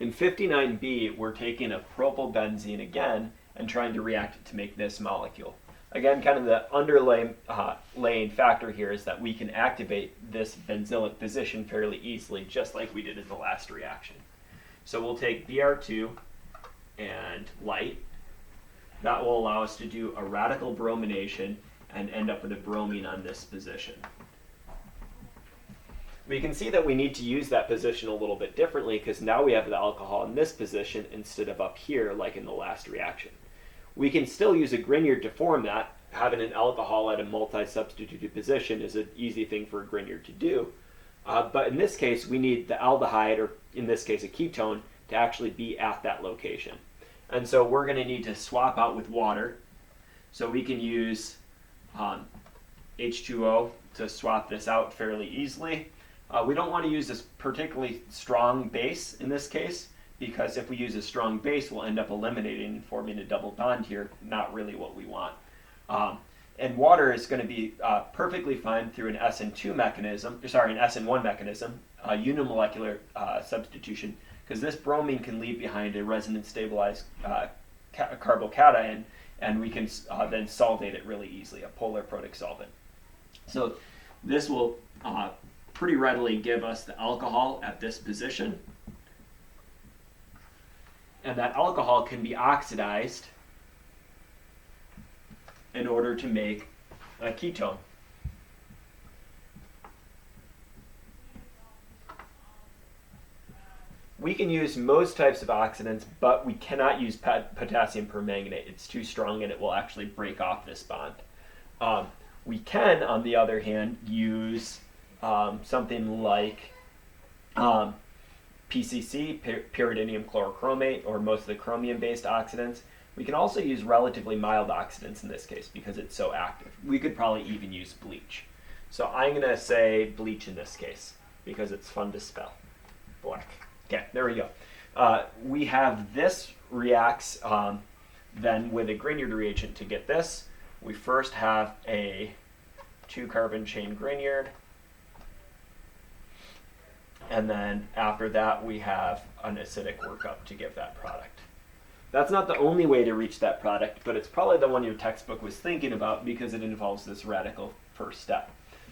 In 59B, we're taking a propylbenzene again and trying to react it to make this molecule. Again, kind of the underlying factor here is that we can activate this benzylic position fairly easily, just like we did in the last reaction. So we'll take Br2 and light. That will allow us to do a radical bromination and end up with a bromine on this position. We can see that we need to use that position a little bit differently because now we have the alcohol in this position instead of up here like in the last reaction. We can still use a Grignard to form that. Having an alcohol at a multi-substituted position is an easy thing for a Grignard to do. But in this case, we need the aldehyde, or in this case a ketone, to actually be at that location. And so we're going to need to swap out with water. So we can use H2O to swap this out fairly easily. We don't want to use this particularly strong base in this case, because if we use a strong base, we'll end up eliminating and forming a double bond here, not really what we want. And water is going to be perfectly fine through an SN1 mechanism, unimolecular substitution, because this bromine can leave behind a resonance stabilized carbocation, and we can then solvate it really easily, a polar protic solvent. So this will pretty readily give us the alcohol at this position. And that alcohol can be oxidized in order to make a ketone. We can use most types of oxidants, but we cannot use potassium permanganate. It's too strong and it will actually break off this bond. We can, on the other hand, use something like PCC, pyridinium chlorochromate, or most of the chromium-based oxidants. We can also use relatively mild oxidants in this case because it's so active. We could probably even use bleach. So I'm going to say bleach in this case because it's fun to spell. Black. Okay, there we go. We have this reacts then with a Grignard reagent to get this. We first have a 2-carbon chain Grignard. And then after that, we have an acidic workup to give that product. That's not the only way to reach that product, but it's probably the one your textbook was thinking about because it involves this radical first step.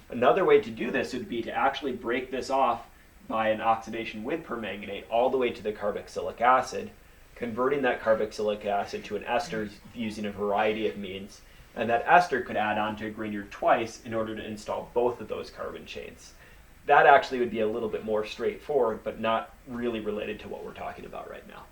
Another way to do this would be to actually break this off by an oxidation with permanganate all the way to the carboxylic acid, converting that carboxylic acid to an ester using a variety of means, and that ester could add on to a Grignard twice in order to install both of those carbon chains. That actually would be a little bit more straightforward, but not really related to what we're talking about right now.